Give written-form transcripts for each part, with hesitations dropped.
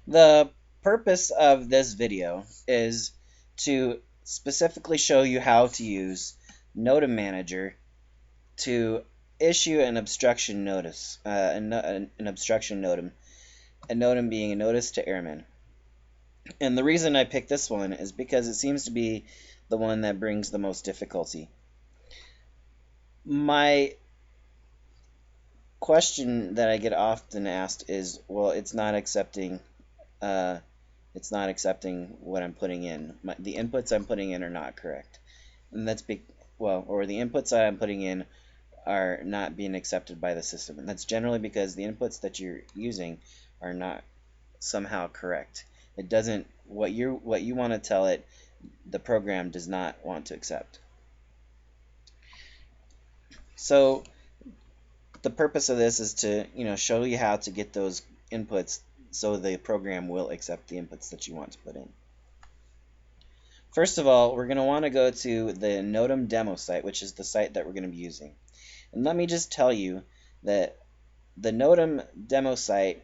The purpose of this video is to specifically show you how to use NOTAM Manager to issue an obstruction notice, an obstruction NOTAM, a NOTAM being a notice to airmen. And the reason I picked this one is because it seems to be the one that brings the most difficulty. My question that I get often asked is, well, it's not accepting what I'm putting in. The inputs I'm putting in are not correct, and that's or the inputs that I'm putting in are not being accepted by the system, and that's generally because the inputs that you're using are not somehow correct. It doesn't what you want to tell it, the program does not want to accept. So the purpose of this is to show you how to get those inputs so the program will accept the inputs that you want to put in. First of all, we're going to want to go to the NOTAM demo site, which is the site that we're going to be using. And let me just tell you that the NOTAM demo site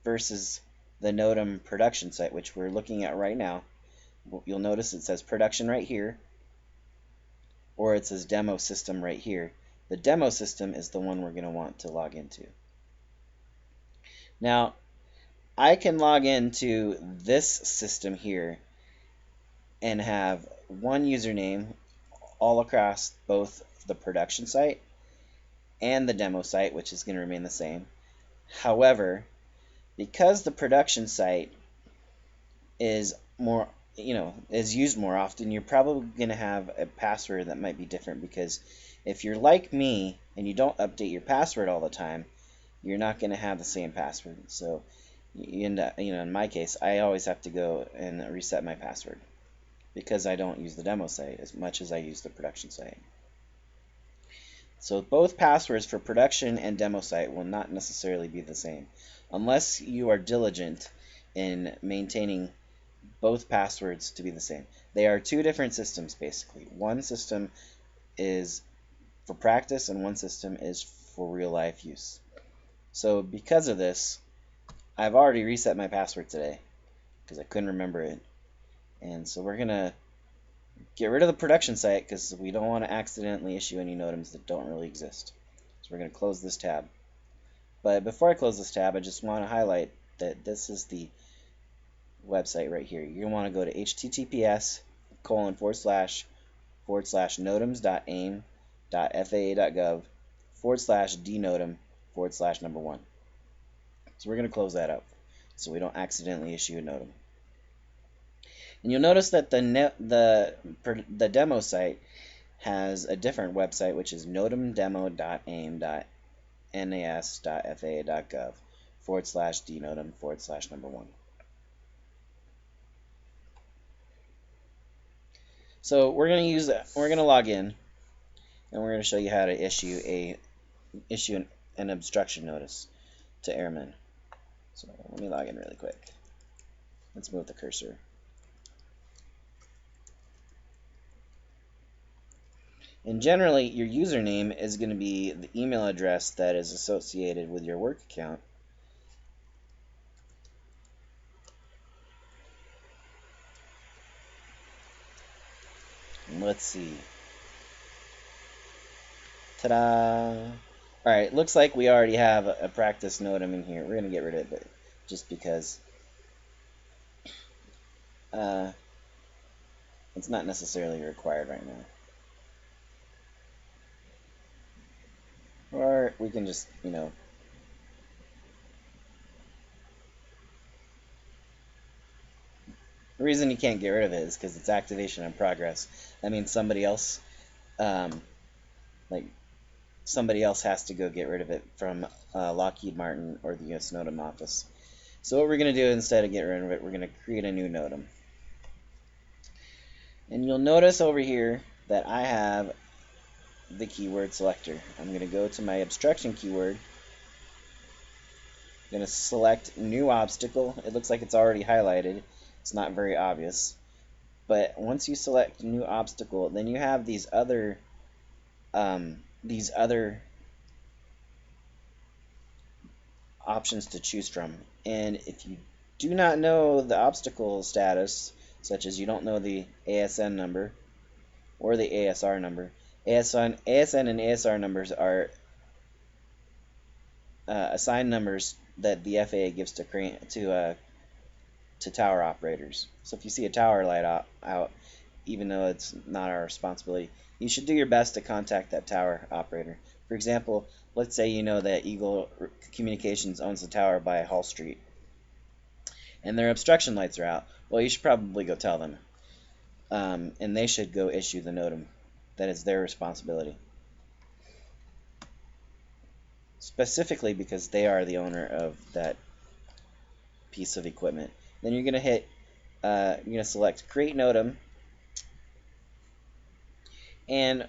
versus the NOTAM production site, which we're looking at right now, you'll notice it says production right here, or it says demo system right here. The demo system is the one we're going to want to log into. Now, I can log into this system here and have one username all across both the production site and the demo site, which is going to remain the same. However, because the production site is used more often, you're probably going to have a password that might be different, because if you're like me and you don't update your password all the time, you're not going to have the same password. So you end up, in my case, I always have to go and reset my password because I don't use the demo site as much as I use the production site. So both passwords for production and demo site will not necessarily be the same unless you are diligent in maintaining both passwords to be the same. They are two different systems, basically. One system is for practice and one system is for real life use. So because of this, I've already reset my password today because I couldn't remember it. And so we're going to get rid of the production site because we don't want to accidentally issue any NOTAMs that don't really exist. So we're going to close this tab. But before I close this tab, I just want to highlight that this is the website right here. You're going to want to go to https://notams.aim.faa.gov/dnotam/1. So we're going to close that up so we don't accidentally issue a NOTAM. And you'll notice that the demo site has a different website, which is notamdemo.aim.nas.faa.gov/dnotam/1. So we're going to use that. We're going to log in, and we're going to show you how to issue an obstruction notice to airmen. So let me log in really quick. Let's move the cursor. And generally, your username is going to be the email address that is associated with your work account. And let's see. Ta-da! Alright, looks like we already have a practice NOTAM in here. We're going to get rid of it just because it's not necessarily required right now. Or we can just, the reason you can't get rid of it is because it's activation in progress. That means somebody else has to go get rid of it from Lockheed Martin or the US NOTAM office. So what we're going to do instead of getting rid of it, we're going to create a new NOTAM. And you'll notice over here that I have the keyword selector. I'm going to go to my obstruction keyword. I'm going to select new obstacle. It looks like it's already highlighted. It's not very obvious. But once you select new obstacle, then you have these other options to choose from. And if you do not know the obstacle status, such as you don't know the ASN number or the ASR number. ASN and ASR numbers are assigned numbers that the FAA gives to tower operators. So if you see a tower light out, even though it's not our responsibility, you should do your best to contact that tower operator. For example, let's say you know that Eagle Communications owns the tower by Hall Street, and their obstruction lights are out. Well, you should probably go tell them, and they should go issue the NOTAM. That is their responsibility, specifically because they are the owner of that piece of equipment. Then you're going to select Create NOTAM, and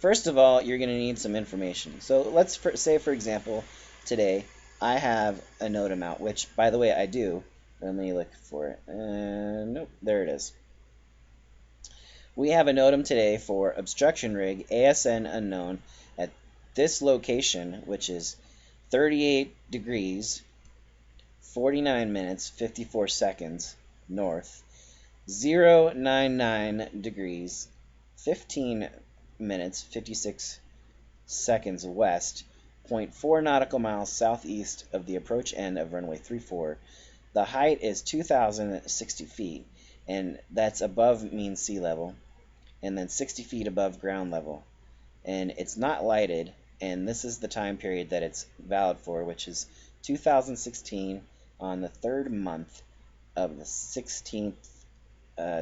first of all, you're going to need some information. So let's say, for example, today I have a NOTAM out, which, by the way, I do. Let me look for it. Nope, there it is. We have a NOTAM today for obstruction rig ASN unknown at this location, which is 38 degrees, 49 minutes, 54 seconds north, 099 degrees, 15 minutes, 56 seconds west, 0.4 nautical miles southeast of the approach end of runway 34. The height is 2,060 feet, and that's above mean sea level, and then 60 feet above ground level. And it's not lighted, and this is the time period that it's valid for, which is 2016 on the third month of the 16th,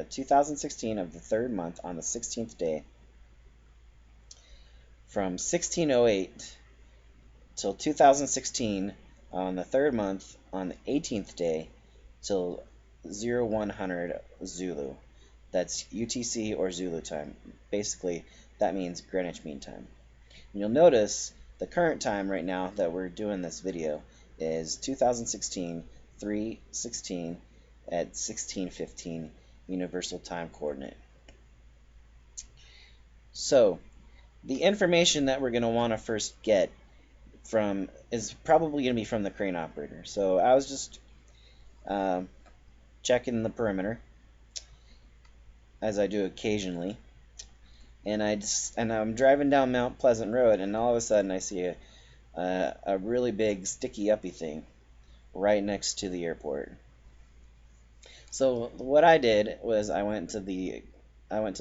2016 of the third month on the 16th day, from 1608 till 2016 on the third month on the 18th day till 0100 Zulu. That's UTC or Zulu time. Basically, that means Greenwich Mean Time. And you'll notice the current time right now that we're doing this video is 2016 3/16 at 16:15 Universal Time Coordinate. So, the information that we're going to want to first get from is probably going to be from the crane operator. So I was just checking the perimeter, as I do occasionally, and I'm driving down Mount Pleasant Road, and all of a sudden I see a really big sticky uppy thing right next to the airport. So what I did was I went to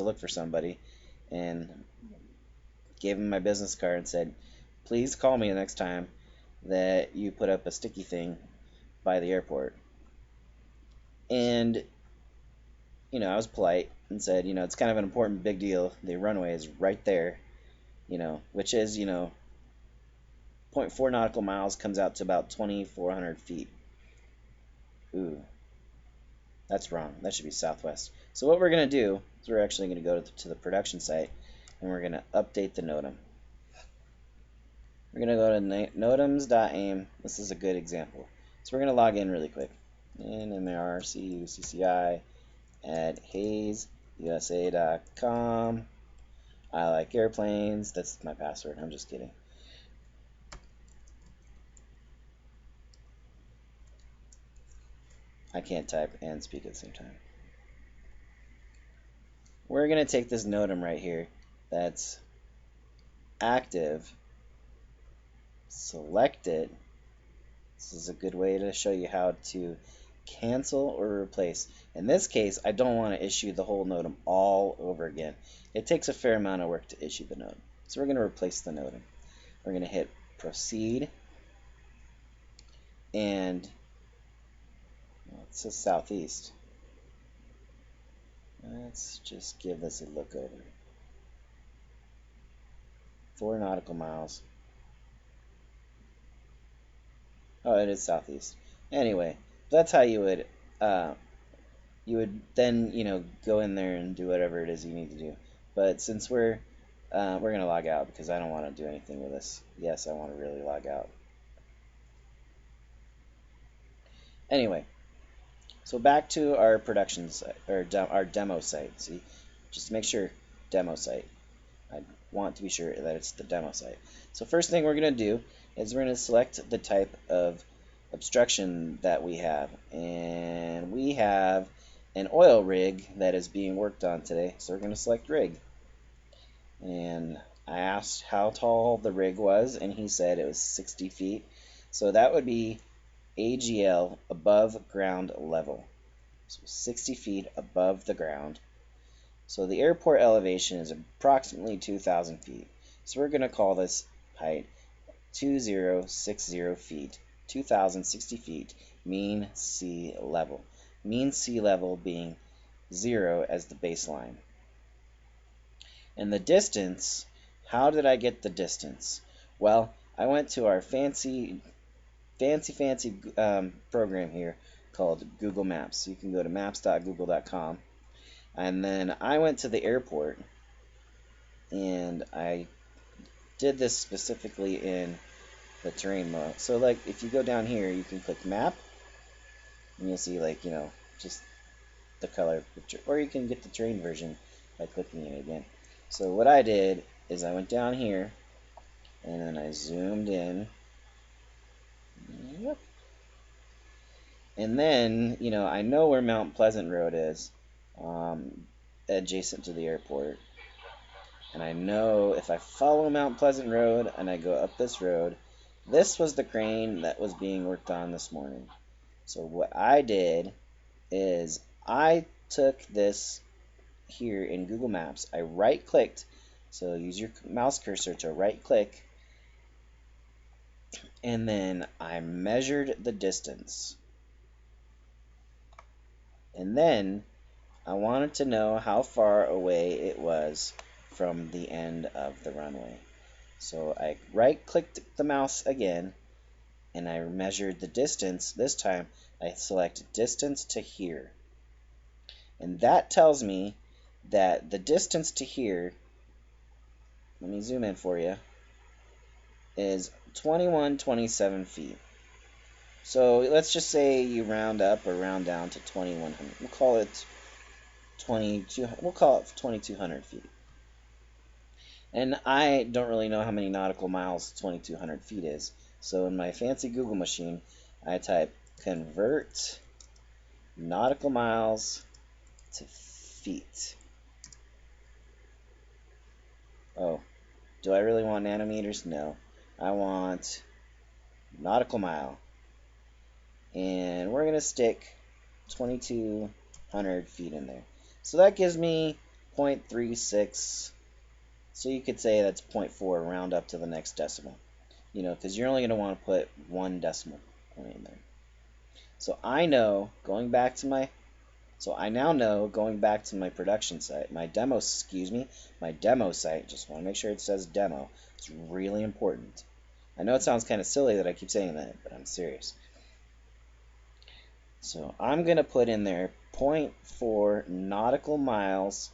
look for somebody and gave him my business card and said, please call me the next time that you put up a sticky thing by the airport. And I was polite and said, it's kind of an important big deal. The runway is right there, which is, 0.4 nautical miles comes out to about 2,400 feet. Ooh, that's wrong. That should be southwest. So what we're going to do is we're actually going to go to the production site, and we're going to update the NOTAM. We're going to go to notams.aim. This is a good example. So we're going to log in really quick. NMARCUCCI at hazeusa.com. I like airplanes. That's my password. I'm just kidding. I can't type and speak at the same time. We're going to take this NOTAM right here that's active, select it. This is a good way to show you how to cancel or replace. In this case, I don't want to issue the whole NOTAM all over again. It takes a fair amount of work to issue the NOTAM. So we're going to replace the NOTAM. We're going to hit proceed, and it says southeast. Let's just give this a look over. 4 nautical miles. Oh, it is southeast. Anyway, that's how you would then go in there and do whatever it is you need to do. But since we're gonna log out because I don't want to do anything with this. Yes, I want to really log out. Anyway, so back to our production site, or our demo site. See, just make sure demo site. I want to be sure that it's the demo site. So first thing we're going to do is we're going to select the type of obstruction that we have. And we have an oil rig that is being worked on today, so we're going to select rig. And I asked how tall the rig was, and he said it was 60 feet. So that would be AGL, above ground level. So 60 feet above the ground. So the airport elevation is approximately 2,000 feet. So we're going to call this height 2060 feet, 2,060 feet, mean sea level. Mean sea level being 0 as the baseline. And the distance, how did I get the distance? Well, I went to our fancy program here called Google Maps. You can go to maps.google.com. And then I went to the airport, and I did this specifically in the terrain mode. So like if you go down here, you can click map, and you'll see like, just the color picture. Or you can get the terrain version by clicking it again. So what I did is I went down here, and then I zoomed in. Yep. And then, I know where Mount Pleasant Road is, adjacent to the airport. And I know if I follow Mount Pleasant Road and I go up this road, this was the crane that was being worked on this morning. So what I did is I took this here in Google Maps. I right-clicked. So use your mouse cursor to right-click. And then I measured the distance. And then I wanted to know how far away it was from the end of the runway. So I right-clicked the mouse again, and I measured the distance. This time I select distance to here. And that tells me that the distance to here, let me zoom in for you, is 2127 feet. So let's just say you round up or round down to 2100. We'll call it 2200 feet. And I don't really know how many nautical miles 2200 feet is. So in my fancy Google machine, I type convert nautical miles to feet. Oh, do I really want nanometers? No. I want nautical mile. And we're going to stick 2200 feet in there. So that gives me 0.36. So you could say that's 0.4, round up to the next decimal. Because you're only going to want to put one decimal point in there. So I know, going back to my production site, my demo site, just want to make sure it says demo. It's really important. I know it sounds kind of silly that I keep saying that, but I'm serious. So I'm going to put in there 0.4 nautical miles,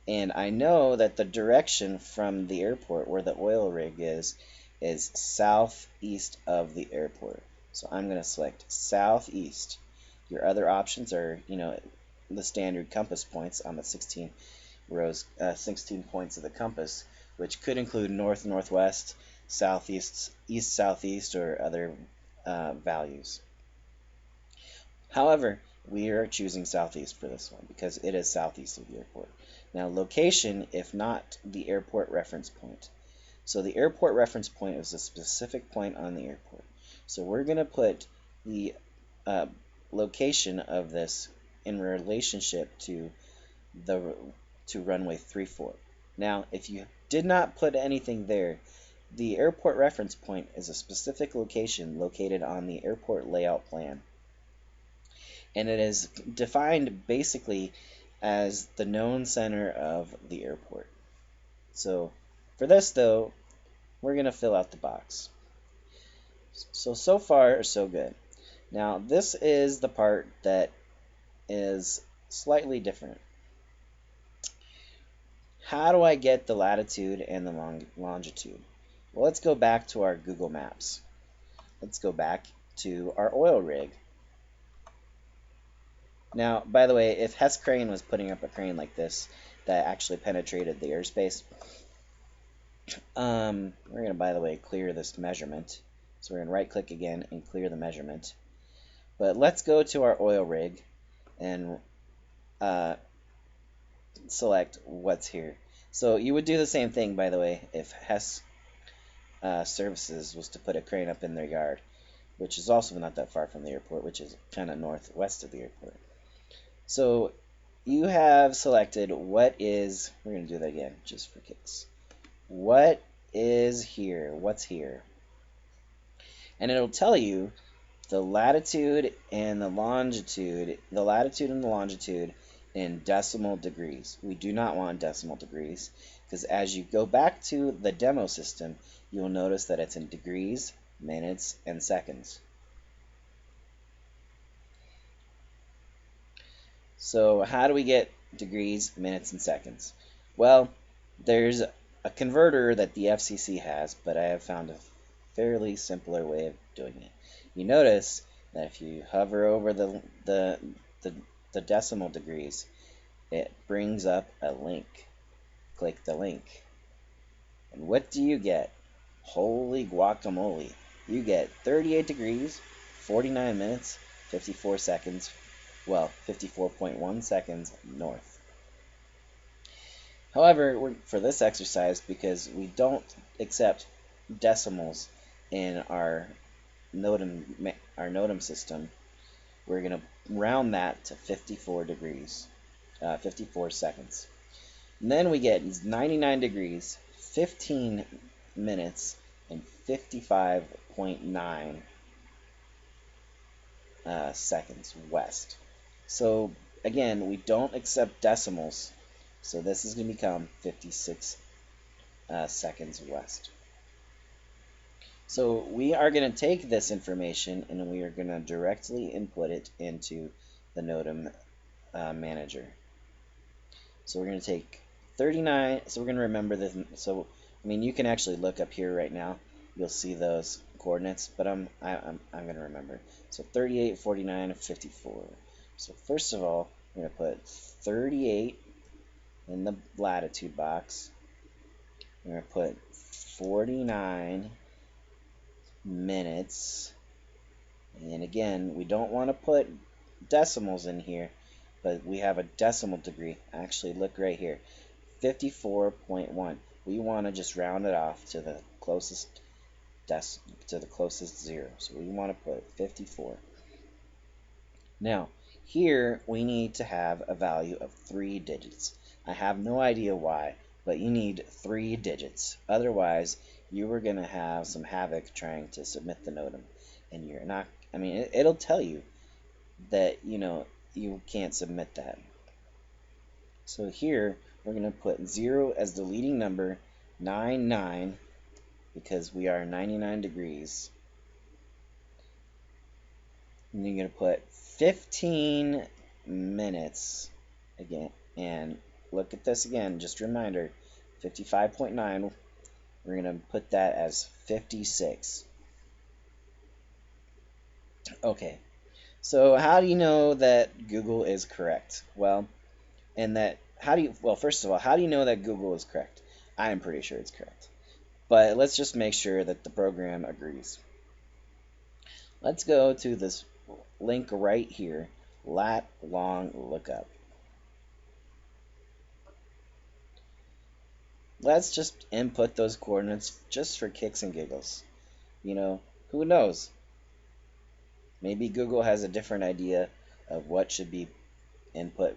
and I know that the direction from the airport where the oil rig is southeast of the airport. So I'm going to select southeast. Your other options are, the standard compass points on the 16 points of the compass, which could include north, northwest, southeast, east, southeast, or other values. However, we are choosing southeast for this one because it is southeast of the airport. Now, location, if not the airport reference point. So the airport reference point is a specific point on the airport. So we're going to put the location of this in relationship to runway 34. Now, if you did not put anything there, the airport reference point is a specific location located on the airport layout plan. And it is defined basically as the known center of the airport. So for this, though, we're going to fill out the box. So far, so good. Now, this is the part that is slightly different. How do I get the latitude and the longitude? Well, let's go back to our Google Maps. Let's go back to our oil rig. Now, by the way, if Hess Crane was putting up a crane like this that actually penetrated the airspace, we're going to, by the way, clear this measurement So we're going to right click again and clear the measurement. But let's go to our oil rig and select what's here. So you would do the same thing, by the way, if Hess Services was to put a crane up in their yard, which is also not that far from the airport, which is kind of northwest of the airport. So you have selected what is, we're going to do that again just for kicks. What is here? What's here? And it'll tell you the latitude and the longitude, in decimal degrees. We do not want decimal degrees, because as you go back to the demo system, you'll notice that it's in degrees, minutes, and seconds. So how do we get degrees, minutes, and seconds? Well, there's a converter that the FCC has, but I have found a fairly simpler way of doing it. You notice that if you hover over the decimal degrees, it brings up a link. Click the link. And what do you get? Holy guacamole. You get 38 degrees, 49 minutes, 54 seconds, well, 54.1 seconds north. However, for this exercise, because we don't accept decimals in our NOTAM system, we're going to round that to 54 degrees, 54 seconds. And then we get 99 degrees, 15 minutes, and 55.9 seconds west. So again, we don't accept decimals, so this is going to become 56 seconds west. So we are going to take this information and we are going to directly input it into the NOTAM manager. So we're going to take 39, so we're going to remember this. So, I mean, you can actually look up here right now. You'll see those coordinates, but I'm going to remember. So 38, 49, 54. So first of all, we're going to put 38 in the latitude box. We're going to put 49 minutes. And again, we don't want to put decimals in here, but we have a decimal degree. Actually, look right here, 54.1. We want to just round it off to the closest zero. So we want to put 54. Now, here we need to have a value of 3 digits. I have no idea why, but you need 3 digits. Otherwise, you are going to have some havoc trying to submit the NOTAM, and you're not. I mean, it'll tell you that you can't submit that. So here we're going to put 0 as the leading number, 99, because we are 99 degrees. And you're going to put 15 minutes again. And look at this again, just a reminder, 55.9, we're going to put that as 56. Okay, so how do you know that Google is correct? Well, first of all, how do you know that Google is correct? I am pretty sure it's correct. But let's just make sure that the program agrees. Let's go to this link right here, lat long lookup. Let's just input those coordinates just for kicks and giggles. Who knows? Maybe Google has a different idea of what should be input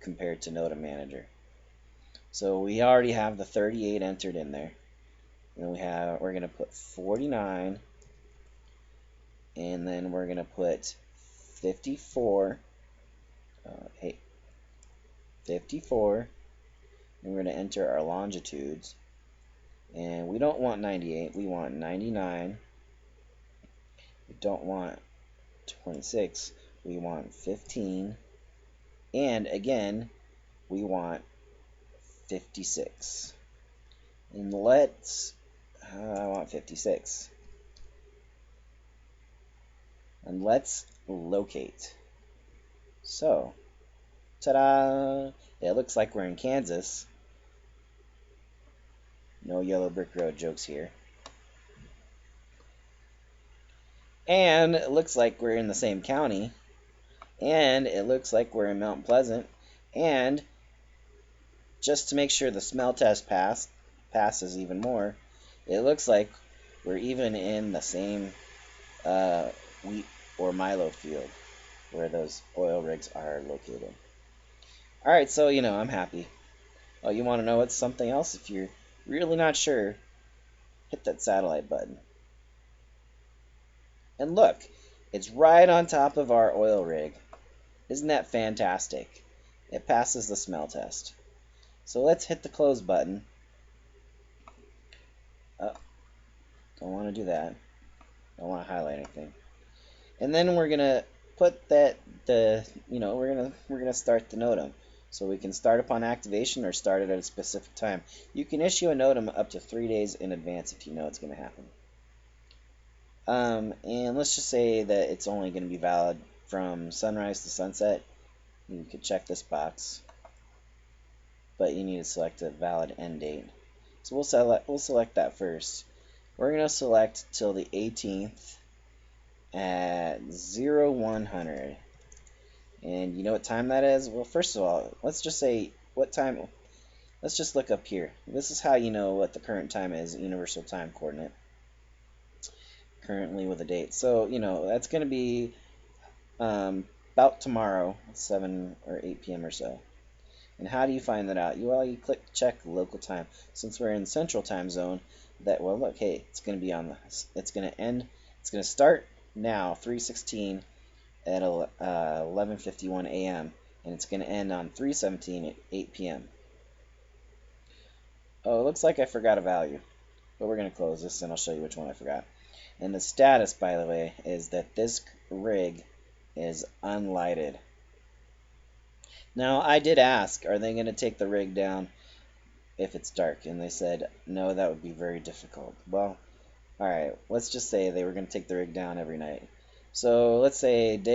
compared to NOTAM Manager. So we already have the 38 entered in there. And we're going to put 49, and then we're going to put 54. 54. And we're going to enter our longitudes. And we don't want 98, we want 99. We don't want 26, we want 15. And again, we want 56. And I want 56. And let's locate. So, ta-da! It looks like we're in Kansas. No yellow brick road jokes here. And it looks like we're in the same county. And it looks like we're in Mount Pleasant. And just to make sure the smell test passes even more, it looks like we're even in the same wheat or milo field where those oil rigs are located. Alright, so I'm happy. Oh, you want to know what's something else? If you're really not sure, hit that satellite button. And look, it's right on top of our oil rig. Isn't that fantastic? It passes the smell test. So let's hit the close button. Oh, don't want to do that. Don't want to highlight anything. And then we're gonna put that we're gonna start the NOTAM. So we can start upon activation or start it at a specific time. You can issue a NOTAM up to 3 days in advance if you know it's gonna happen. And let's just say that it's only going to be valid from sunrise to sunset. You could check this box, but you need to select a valid end date. So we'll select that first. We're going to select till the 18th at 0100. And you know what time that is? Well, first of all, let's just say what time. Let's just look up here. This is how you know what the current time is, universal time coordinate. Currently with a date. So, that's going to be about tomorrow, 7 or 8 p.m. or so. And how do you find that out? You click check local time. Since we're in Central Time Zone, look, hey, it's going to be it's going to end, it's going to start now, 3:16 at 11:51 a.m. and it's going to end on 3:17 at 8 p.m. Oh, it looks like I forgot a value, but we're going to close this and I'll show you which one I forgot. And the status, by the way, is that this rig is unlighted. Now, I did ask, are they going to take the rig down if it's dark? And they said, no, that would be very difficult. Well, alright, let's just say they were going to take the rig down every night. So, let's say let's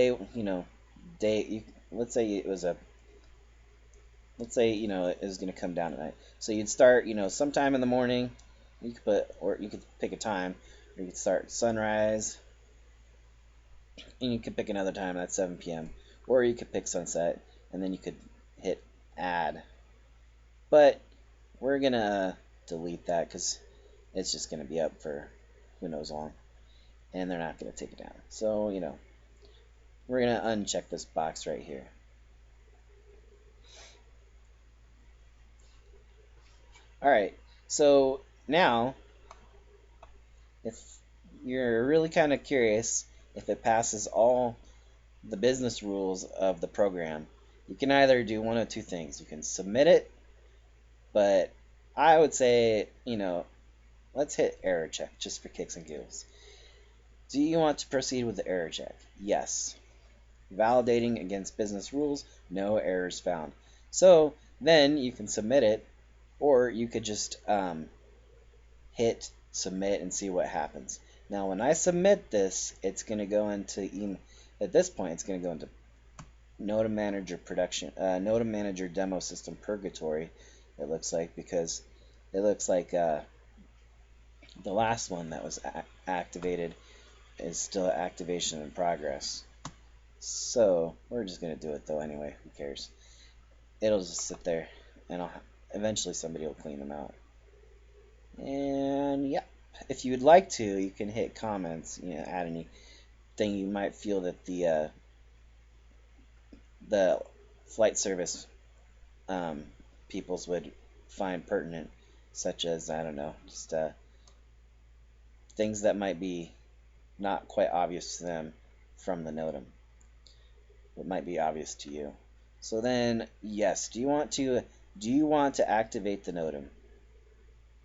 say it was going to come down at night. So you'd start, sometime in the morning, you could pick a time, or you could start sunrise, and you could pick another time, that's 7 p.m. Or you could pick sunset, and then you could hit add. But we're going to delete that because it's just going to be up for who knows long. And they're not going to take it down. So, we're going to uncheck this box right here. Alright, so now, if you're really kind of curious if it passes all the business rules of the program, you can either do one of two things. You can submit it, but I would say, let's hit error check just for kicks and giggles. Do you want to proceed with the error check? Yes. Validating against business rules, no errors found. So then you can submit it, or you could just hit submit and see what happens. Now when I submit this, it's going to go into, at this point, it's going to go into NOTAM Manager Demo System Purgatory, it looks like, because it looks like the last one that was activated is still activation in progress. So we're just going to do it though anyway, who cares. It'll just sit there, and eventually somebody will clean them out. And yeah, if you would like to, you can hit comments, add anything you might feel that the flight service peoples would find pertinent, such as, I don't know, just things that might be not quite obvious to them from the NOTAM, but might be obvious to you. So then, yes, do you want to activate the NOTAM?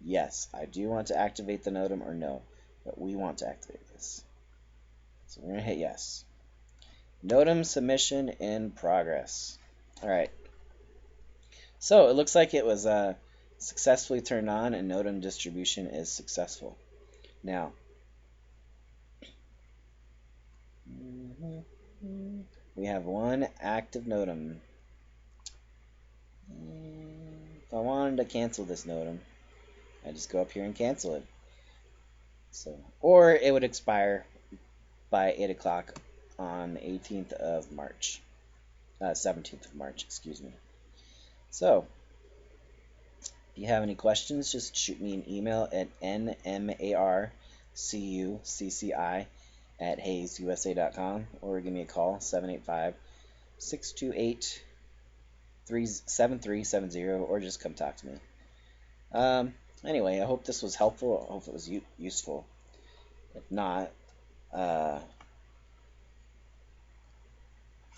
Yes, I do want to activate the NOTAM, or no, but we want to activate this. So we're going to hit yes. NOTAM submission in progress. Alright. So it looks like it was successfully turned on and NOTAM distribution is successful. Now, we have one active NOTAM. If I wanted to cancel this NOTAM, I just go up here and cancel it. So, or it would expire by 8 o'clock on the 18th of March. 17th of March, excuse me. So, if you have any questions, just shoot me an email at nmarcucci@hayesusa.com or give me a call, 785-628-7370, or just come talk to me. Anyway, I hope this was helpful. I hope it was useful. If not,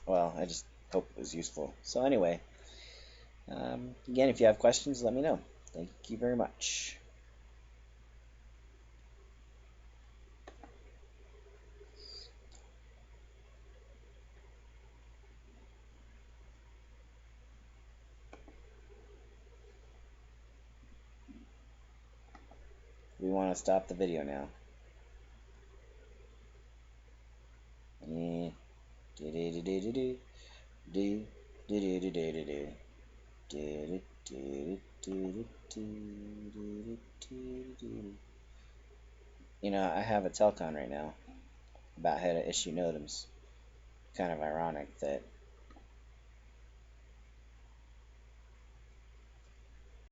well, I just hope it was useful. So anyway, again, if you have questions, let me know. Thank you very much. We want to stop the video now. You know, I have a telcon right now about how to issue NOTAMs. Kind of ironic that